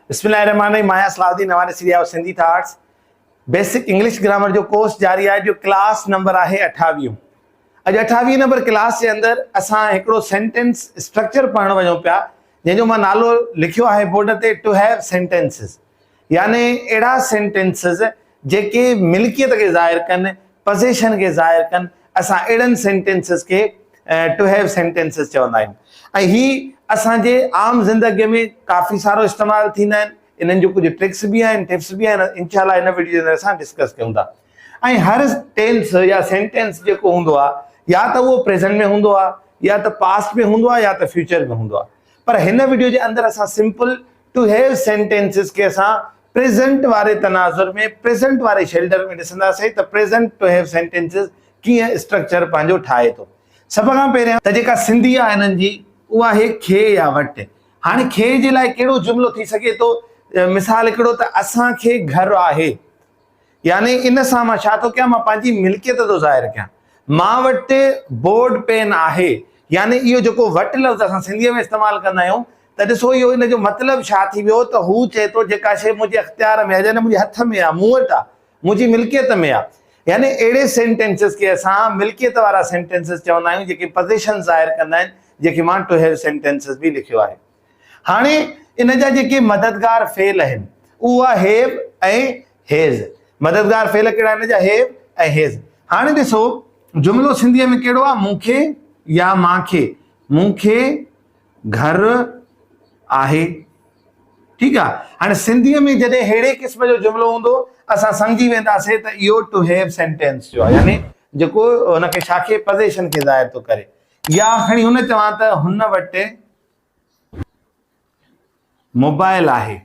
बिस्मिल्लाहिर्रहमानिर्रहीम। माया सलाउद्दीन हमारे सीरिया और Sindhi thoughts basic English grammar जो कोर्स जारी है, जो क्लास नंबर है 28। अज 28 नंबर क्लास के अंदर असां एकड़ो सेंटेंस स्ट्रक्चर पढ़ण वञूं पिया, जंहिंजो मां नालो लिखियो है बोर्ड ते, टू हैव सेंटेंसेस। यानी अहिड़ा सेंटेंसेस जेके मिल्कियत के ज़ाहिर कनि, पोज़ीशन के ज़ाहिर कनि। असां अहिड़नि सेंटेंसेस के टू हैव सेंटेंसेस चवंदा आहियूं। ऐं ही असांजे आम ज़िंदगीअ में काफ़ी सारो इस्तेमालु थींदा आहिनि। इन्हनि जो कुझु ट्रिक्स भी आहिनि, टिप्स भी आहिनि। इंशाल्लाह इन वीडियो जे अंदरि असां डिस्कस कयूं था। ऐं हर टेंस या सेंटेंस जेको हूंदो आहे, या त उहो प्रेज़ेंट में हूंदो आहे, या त पास्ट में हूंदो आहे, या त फ्यूचर में हूंदो आहे। पर हिन वीडियो जे अंदरि असां सिंपल टू हैव सेंटेंसिस के असां प्रेज़ेंट वारे तनाज़ुर में, प्रेज़ेंट वारे शेल्डर में ॾिसंदासीं त प्रेज़ेंट टू हैव सेंटेंसिस कीअं स्ट्रक्चर पंहिंजो ठाहे थो। सभ खां पहिरियां त जेका सिंधी आहे हिननि जी, उहा आहे खे या वटि। हाणे खे जे लाइ कहिड़ो जुमिलो थी सघे थो? मिसाल हिकिड़ो त असांखे घर आहे, यानी इन सां मां छा थो कयां, मां पंहिंजी मिल्कियत थो ज़ाहिर कयां। मां वटि बोर्ड पेन आहे, यानी इहो जेको वटि लफ़्ज़ असां सिंधीअ में इस्तेमालु कंदा आहियूं, त ॾिसो इहो इन जो मतिलबु छा थी वियो त हू चए थो जेका शइ मुंहिंजे अख़्तियार में आहे, यानी मुंहिंजे हथ में आहे, मूं वटि आहे, मुंहिंजी मिल्कियत में आहे। यानी अहिड़े सेंटेंसिस खे असां मिल्कियत वारा सेंटेंसिस चवंदा आहियूं, जेके पोज़ीशन ज़ाहिर कंदा आहिनि, जेके मां टू हैव सेंटेंसिस भी लिखियो आहे। हाणे इन जा जेके मददगार फेल आहिनि, उहा हैव ऐं हैज़। मददगार फेल कहिड़ा आहिनि? जा हैव ऐं हैज़। हाणे ॾिसो जुमिलो सिंधीअ में कहिड़ो आहे? मूंखे या मांखे। मूंखे घर आहे, ठीकु आहे। हाणे सिंधीअ में जॾहिं अहिड़े क़िस्म जो जुमिलो हूंदो, असां सम्झी वेंदासीं त इहो टू हैव सेंटेंस जो आहे, यानी जेको हुनखे छा खे, पोज़ीशन खे ज़ाहिर थो करे। या खणी हुन चवां त हुन वटि मोबाइल आहे,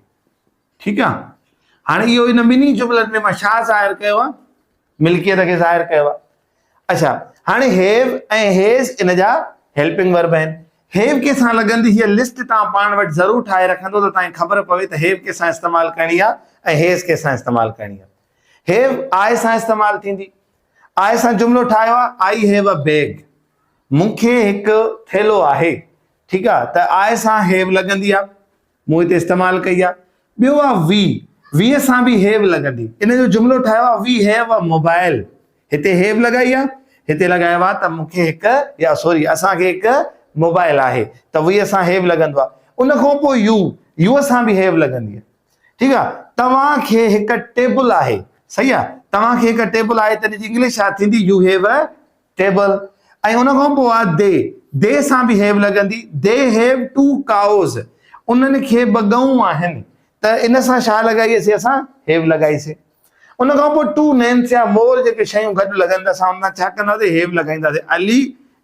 ठीकु आहे। हाणे इहो इन ॿिन्ही जुमिलनि में मां छा ज़ाहिर कयो आहे? मिल्कियत खे ज़ाहिर कयो आहे। अच्छा, हाणे हैव ऐं हैज़ इन जा हेल्पिंग वर्ब आहिनि। हैव के सां लॻंदी हीअ लिस्ट तव्हां पाण वटि ज़रूरु ठाहे रखंदो त तव्हांखे ख़बर पवे त हैव के सां इस्तेमालु करणी आहे ऐं हैज़ के सां इस्तेमालु करणी आहे। हैव आए सां इस्तेमालु थींदी। आए सां जुमिलो ठाहियो आहे, आई हैव अ बैग। मूंखे हिकु थेलो आहे, ठीकु आहे। त आए सां हैव लॻंदी आहे, मूं हिते इस्तेमालु कई आहे। ॿियो आहे वी। वीअ सां बि हैव लॻंदी। इन जो जुमिलो ठाहियो आहे, वी हैव अ मोबाइल। हिते हैव लॻाई आहे, हिते लॻायो आहे त मूंखे हिकु, या सॉरी असांखे हिकु मोबाइल आहे, त वीअ सां हैव लॻंदो आहे। उन खां पोइ यू। यूअ सां बि हैव लॻंदी आहे, ठीकु आहे। तव्हांखे हिकु टेबल आहे, सही आहे। तव्हांखे हिकु टेबल आहे, त हिनजी इंग्लिश छा थींदी? U have a table. ऐं उन खां पोइ आहे दे। दे सां बि हैव लॻंदी। They have two cows. उन्हनि खे ॿ गऊं आहिनि, त इन सां छा लॻाईसीं? असां हैव लॻाईसीं। उन खां पोइ टू नेम्स या मोर जेके शयूं गॾु लॻनि, त असां हुन छा कंदासीं? हैव लॻाईंदासीं। Ali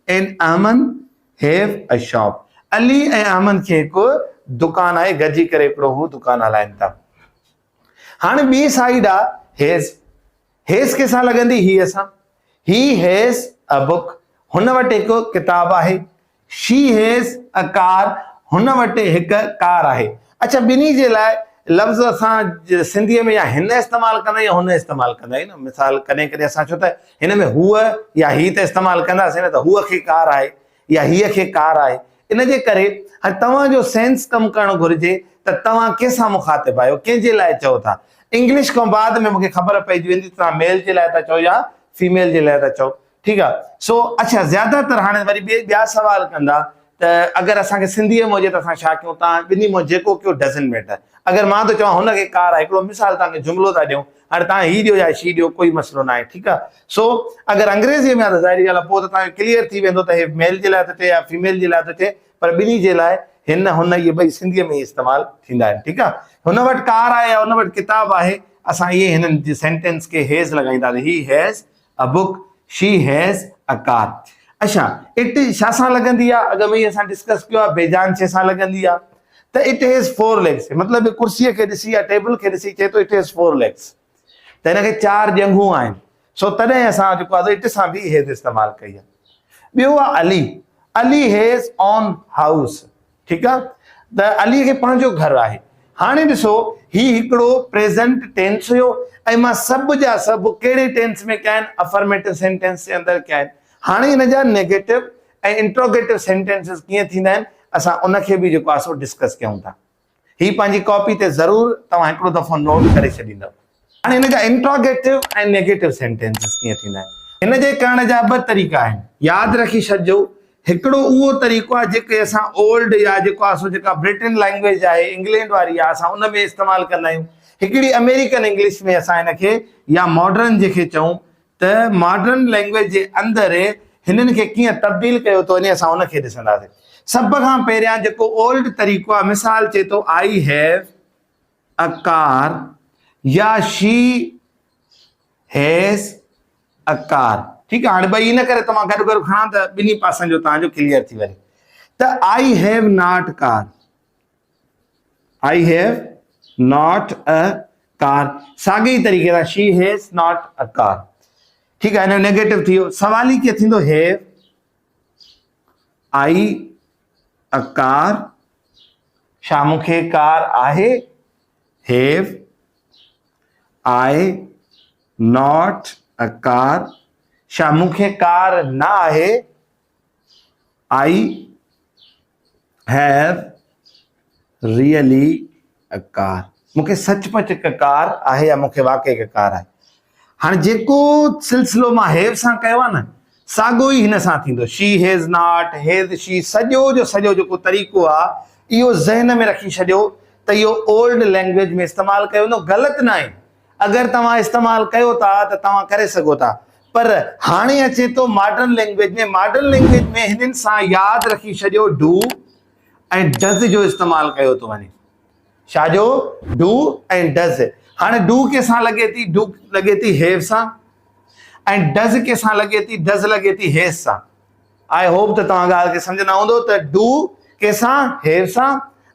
and Ahmad have a shop. Ali ऐं अहमद खे हिकु दुकानु आहे, गॾिजी करे हिकिड़ो हू दुकानु हलाइनि था। हाणे ॿी साइड आहे हैज़। हैज़ के सां लॻंदी? ही असां। He has a book. हुन वटि हिकु किताब आहे। She has a car. हुन वटि हिकु कार आहे। अच्छा, ॿिन्ही जे लाइ लफ़्ज़ असां सिंधीअ में या हिन इस्तेमालु कंदा आहियूं या हुन इस्तेमालु कंदा आहियूं न। मिसाल कॾहिं कॾहिं असां छो त हिन में हूअ या ही त इस्तेमालु कंदासीं न, त हूअ खे कार आहे या हीअ खे कार आहे। इन जे करे हाणे तव्हांजो सेंस कमु करणु घुरिजे त तव्हां कंहिंसां मुखातिब आहियो, कंहिंजे लाइ चओ था। इंग्लिश खां बाद में मूंखे ख़बर पइजी वेंदी तव्हां मेल जे लाइ था चओ या फीमेल जे लाइ था चओ, ठीकु आहे। सो अच्छा, ज़्यादातर हाणे वरी ॿिया सवाल कंदा त अगरि असांखे सिंधीअ में हुजे त असां छा कयूं? तव्हां ॿिन्ही में जेको कयो डज़ंट मैटर। अगरि मां त चवां हुनखे कार आहे, हिकिड़ो मिसाल तव्हांखे जुमिलो था ॾियूं, हाणे तव्हां ही ॾियो या शी ॾियो, कोई मसइलो न आहे, ठीकु आहे। सो अगरि अंग्रेज़ीअ में आहे त ज़ाहिरी ॻाल्हि आहे, पोइ त तव्हांखे क्लियर थी वेंदो त हे मेल जे लाइ थो थिए या फीमेल जे लाइ थो थिए। पर ॿिन्ही जे लाइ हिन हुन इहे ॿई सिंधीअ में ई इस्तेमालु थींदा आहिनि, ठीकु आहे। हुन वटि कार आहे या हुन वटि किताब आहे, असां इहे हिननि जे सेंटेंस खे हैज़ लॻाईंदासीं। He has a book, she has a car. अच्छा, इट छा सां लॻंदी आहे? अॻ में ई असां डिस्कस कयो आहे, बेजान शइ सां लॻंदी आहे। त इट हैज़ फोर लेग्स। मतिलबु कुर्सीअ खे ॾिसी या टेबल खे ॾिसी चए थो इट हैज़ फोर लेग्स, त हिनखे 4 ॼंघूं आहिनि। सो तॾहिं असां जेको आहे इट सां बि हैज़ इस्तेमालु कई आहे। ॿियो आहे Ali. Ali has on house, ठीकु आहे। त अली खे पंहिंजो घरु आहे। हाणे ॾिसो, ही हिकिड़ो प्रेज़ेंट टेंस हुयो ऐं मां सभु जा सभु कहिड़े टेंस में कया आहिनि? अफर्मेटिव सेंटेंस जे अंदरि कया आहिनि। हाणे हिन जा नेगेटिव ऐं इंट्रोगेटिव सेंटेंसिस कीअं थींदा आहिनि, असां उनखे बि जेको आहे सो डिस्कस कयूं था। ही पंहिंजी कॉपी ते ज़रूर तव्हां हिकिड़ो दफ़ो नोट करे छॾींदव। हाणे हिन जा इंट्रोगेटिव ऐं नेगेटिव सेंटेंसिस कीअं थींदा आहिनि, हिन जे करण जा ॿ तरीक़ा आहिनि। यादि रखी छॾिजो, हिकिड़ो उहो तरीक़ो आहे जेके असां ओल्ड या जेको आहे सो जेका ब्रिटेन लैंग्वेज आहे, इंग्लैंड वारी आहे, असां उन में इस्तेमालु कंदा आहियूं। हिकिड़ी अमेरिकन इंग्लिश में असां हिनखे या मॉडर्न जेके चऊं त मॉडर्न लैंग्वेज जे अंदरि हिननि खे कीअं तब्दील कयो थो वञे, असां उनखे ॾिसंदासीं। सभ खां पहिरियां जेको ओल्ड तरीक़ो आहे, मिसाल चए थो आई हैव अ कार या शी हैज़ अ कार। ठीकु आहे, हाणे ॿई न करे तव्हां गॾु गॾु खणा त ॿिन्ही पासनि जो तव्हांजो क्लियर थी वञे। त I have not car, I have not a car, साॻे ई तरीक़े सां she has not a car. ठीकु आहे, हिन जो नेगेटिव थी वियो। सवाल ई कीअं थींदो, हैव आई अ कार, छा मूंखे कार आहे, have I not a car, छा मूंखे कार न आहे, I have really a car, मूंखे सचपच हिकु कार आहे या मूंखे वाकई हिकु कार आहे। हाणे जेको सिलसिलो मां हैव सां कयो आहे न, साॻियो ई हिन सां थींदो। She has not, has she, सॼो जो सॼो जेको तरीक़ो आहे इहो ज़हन में रखी छॾियो त इहो ओल्ड लैंग्वेज में इस्तेमालु कयो वेंदो, ग़लति न आहे। अगरि तव्हां इस्तेमालु कयो था त तव्हां करे सघो था, पर हाणे अचे थो मॉडर्न लैंग्वेज में। मॉडर्न लैंग्वेज में हिननि सां यादि रखी छॾियो डू ऐं डज़ जो इस्तेमालु कयो थो वञे। छाजो, डू ऐं डज़। हाणे डू कंहिंसां लॻे थी, डू लॻे थी हैव सां, ऐं डज़ कंहिंसां लॻे थी, डज़ लॻे थी हैज़ सां। आई होप त तव्हां ॻाल्हि खे सम्झंदा हूंदो त डू कंहिंसां हैव सां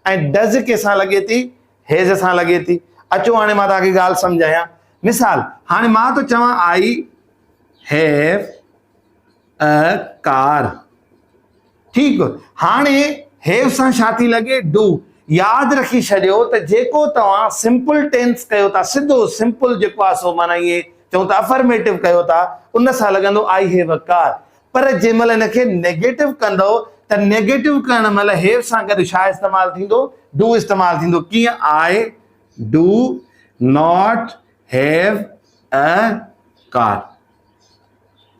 ऐं डज़ कंहिंसां लॻे थी, हैज़ सां लॻे थी। अचो हाणे मां तव्हांखे ॻाल्हि सम्झायां। मिसाल, हाणे मां थो चवां आई हैव अ कार, ठीकु। हाणे हैव सां छा थी लॻे, डू। यादि रखी छॾियो त जेको तव्हां सिंपल टेंस कयो था, सिधो सिंपल जेको आहे सो माना इहे चऊं था अफर्मेटिव कयो था, उन सां लॻंदो आई हैव अ कार। पर जंहिं महिल हिनखे नेगेटिव कंदो त नेगेटिव करण महिल हैव सां गॾु छा इस्तेमालु थींदो, डू इस्तेमालु थींदो। कीअं, I do not have a car.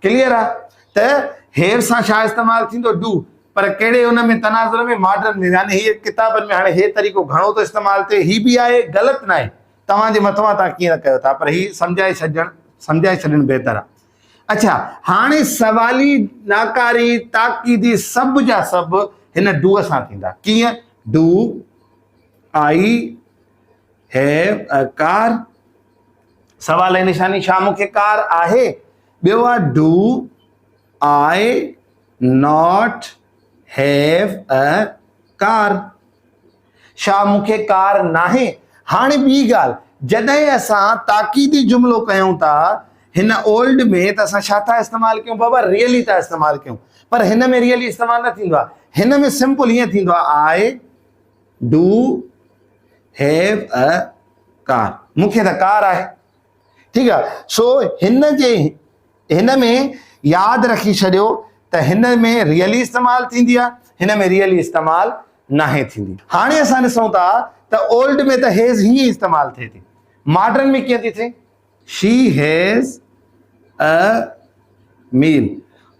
Clear आहे त हैव सां छा इस्तेमालु थींदो, डू। पर कहिड़े हुन में तनाज़ुर में, मॉडर्न में। यानी हीअ किताबनि में हाणे हे तरीक़ो घणो थो इस्तेमालु थिए, ही बि आहे, ग़लति न आहे, तव्हांजे मथां तव्हां कीअं कयो था, पर ही सम्झाए छॾणु बहितर आहे। अच्छा, हाणे सवाली, नाकारी, ताकीदी, सभु जा सभु हिन डूअ सां थींदा। कीअं, do I have a car, सवाल जी निशानी छा, मूंखे कार आहे। ॿियो आहे do I not have a car, छा मूंखे कार नाहे। हाणे ॿी ॻाल्हि, जॾहिं असां ताकीदी जुमिलो कयूं था हिन ओल्ड में, त असां छा था इस्तेमालु कयूं बाबा, रियली था इस्तेमालु कयूं। पर हिन में रियली इस्तेमालु न थींदो आहे। हिन में सिंपल ईअं थींदो आहे, I do have a car, मूंखे त कार आहे। ठीकु आहे, सो हिन में यादि रखी छॾियो त हिन में रियली इस्तेमालु थींदी आहे, हिन में रियली इस्तेमालु नाहे थींदी। हाणे असां ॾिसूं था त ओल्ड में त हैज़ हीअं इस्तेमालु थिए थी, मॉडर्न में कीअं थी थिए, शी हैज़ अ मील,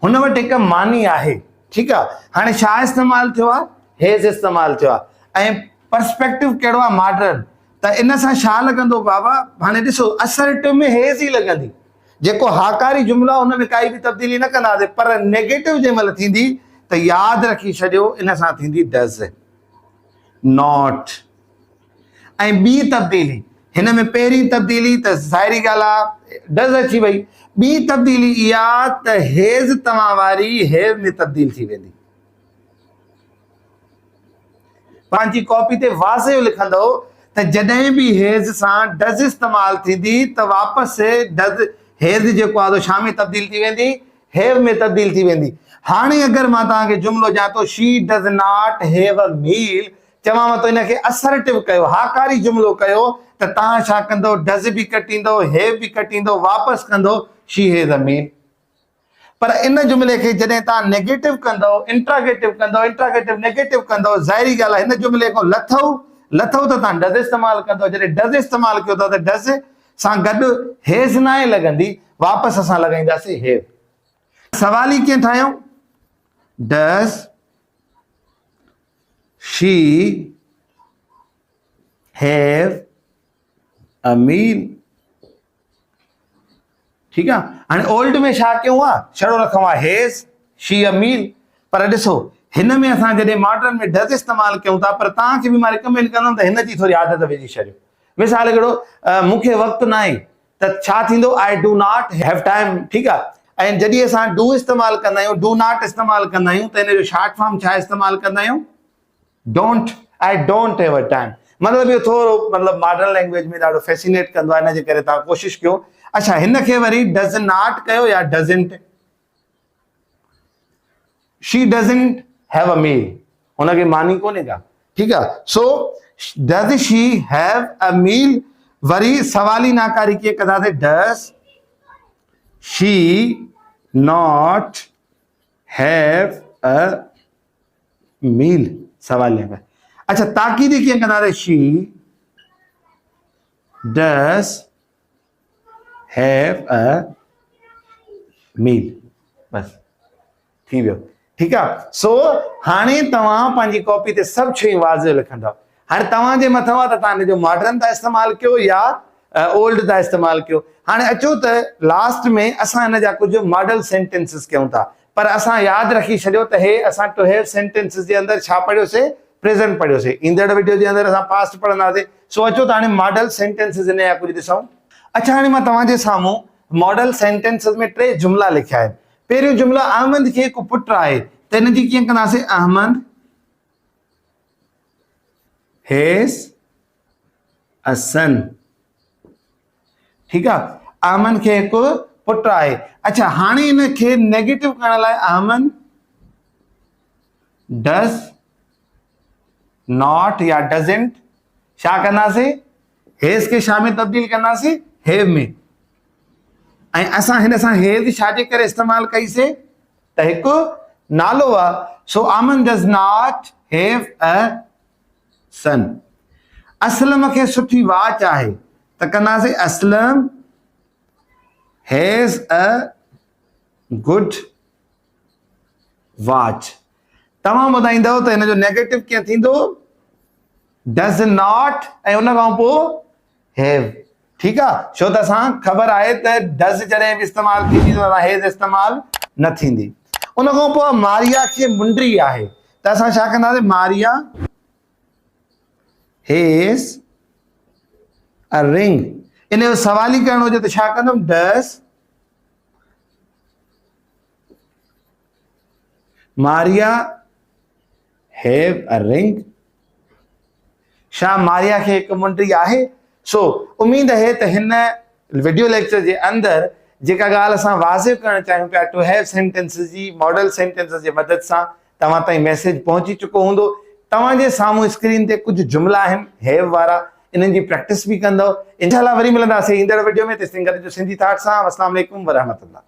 हुन वटि हिकु मानी आहे। ठीकु आहे, हाणे छा इस्तेमालु थियो आहे, हैज़ इस्तेमालु थियो आहे। ऐं पर्सपेक्टिव कहिड़ो आहे, मॉडर्न। त इन सां छा लॻंदो बाबा, हाणे ॾिसो असर्टिव में हैज़ ई लॻंदी, जेको हाकारी जुमिलो आहे हुन में काई बि तब्दीली न कंदासीं। पर नेगेटिव जंहिं महिल थींदी त यादि रखी छॾियो इन सां थींदी डज़, नॉट। ऐं ॿी तब्दीली, हिन में पहिरीं तब्दीली त ज़ाहिरी ॻाल्हि आहे डज़ अची वई। ॿी तब्दीली इहा त हैज़ तव्हां वारी हैव में तब्दील थी वेंदी। पंहिंजी कॉपी ते वाज़े लिखंदो त जॾहिं बि हैज़ सां डज़ इस्तेमालु थींदी त वापसि डज़, हैज़ जेको आहे छा में तब्दील थी वेंदी, हैव में तब्दील थी वेंदी। हाणे अगरि मां तव्हांखे जुमिलो ॾियां थो, she does not have a meal, चवां थो हिनखे असर्टिव कयो, हाकारी जुमिलो कयो, त तव्हां छा कंदो, डज़ बि कटींदो, हैव बि कटींदो, वापसि कंदो शी हैज़ अ मील। पर इन जुमिले खे जॾहिं तव्हां नेगेटिव कंदो, इंट्रागेटिव कंदो, इंट्रागेटिव नेगेटिव कंदो, ज़ाहिरी ॻाल्हि आहे हिन जुमिले खां लथो लथो त तव्हां डज़ इस्तेमालु कंदो, जॾहिं डज़ इस्तेमालु कयो था त डज़ सां गॾु हेज़ न आहे लॻंदी, वापसि असां लॻाईंदासीं हेव। सवाल ई कीअं ठाहियूं? डज़ शी हैव अ मील। ठीकु आहे। हाणे ओल्ड में छा कयूं आहे? छड़ो रखूं आहे हेज़ शी अ मील। पर ॾिसो हिन में असां जॾहिं मॉडर्न में डज़ इस्तेमालु कयूं था, पर तव्हांखे बि मां रिकमेंड कंदुमि त हिन जी थोरी आदत विझी छॾियो। मिसाल हिकिड़ो मूंखे वक़्तु न आहे त छा थींदो? I do not have time. ठीकु आहे। ऐं जॾहिं असां डू इस्तेमालु कंदा आहियूं, डू नॉट इस्तेमालु कंदा आहियूं, त हिन जो शॉर्ट फॉर्म छा इस्तेमालु कंदा आहियूं? Don't. I don't have a time. मतिलबु इहो थोरो मतिलबु मॉडर्न लैंग्वेज में ॾाढो फैसिनेट कंदो आहे, हिन जे करे तव्हां कोशिशि कयो। अच्छा, हिन खे वरी डज़ नॉट कयो या doesn't. She doesn't have a meal, हुनखे मानी कोन्हे का। ठीकु आहे। So does she have a meal. वरी सवाली नाकारी कीअं कंदासीं? Does she not have a meal. सवाल अच्छा, ताकीद कीअं कंदासीं? She does have a meal. बस थी वियो। ठीकु आहे। सो हाणे तव्हां पंहिंजी कॉपी ते सभु शयूं वाज़िह लिखंदव। हाणे तव्हांजे मथां आहे त तव्हां हिन जो मॉडर्न था इस्तेमालु कयो या ओल्ड था इस्तेमालु कयो। हाणे अचो त लास्ट में असां हिन जा कुझु मॉडल सेंटेंसिस कयूं था, पर असां यादि रखी छॾियो त हे असां टू हैव सेंटेंसिस जे अंदरि छा पढ़ियोसीं? प्रेज़ेंट पढ़ियोसीं। ईंदड़ वीडियो जे अंदरि असां पास्ट पढ़ंदासीं। सो अचो त हाणे मॉडल सेंटेंसिस हिन जा कुझु ॾिसूं। अच्छा, हाणे मां तव्हांजे साम्हूं मॉडल सेंटेंसिस में 3 जुमिला लिखिया आहिनि। पहिरियों जुमिलो, अहमद खे हिकु पुटु आहे, त हिन जी कीअं कंदासीं? अहमद हैज़ अ सन। ठीकु आहे। अहमद खे हिकु पुटु आहे। अच्छा, हाणे हिन खे नेगेटिव करण लाइ अहमद डज़ नॉट या डज़ंट छा कंदासीं? हेज़ खे छा में तब्दील कंदासीं? हैव में। ऐं असां हिन सां हेज़ छाजे करे इस्तेमालु कईसीं? त हिकु नालो आहे। So Ahmad does not have a son. Aslam खे सुठी वाच आहे, त कंदासीं Aslam has a good watch. तव्हां ॿुधाईंदव त हिन जो नेगेटिव कीअं थींदो? डज़ नॉट ऐं उन खां पोइ हैव। ठीकु आहे। छो त असां ख़बर आहे त डज़ जॾहिं बि इस्तेमालु थींदी त हेज़ इस्तेमालु न थींदी। उन खां पोइ मारिया खे मुंडी आहे, त असां छा कंदासीं? Maria has a ring. इन जो सवाल ई करणो हुजे त छा कंदुमि? Does Maria have a ring. छा मारिया खे हिकु मुंडी आहे? सो उम्मीद आहे त हिन वीडियो लेक्चर जे अंदरि जेका ॻाल्हि असां वाज़िह करणु चाहियूं पिया टू हैव सेंटेंसिस जी मॉडल सेंटेंसिस जे मदद सां तव्हां ताईं मैसेज पहुची चुको हूंदो। तव्हांजे साम्हूं स्क्रीन ते कुझु जुमिला आहिनि हैव वारा, इन्हनि जी प्रैक्टिस बि कंदव। इंशाअल्लाह वरी मिलंदासीं ईंदड़ वीडियो में। तेसिताईं गॾिजो सिंधी थाट सां। अस्सलाम वालेकुम वरहमतुल्लाह।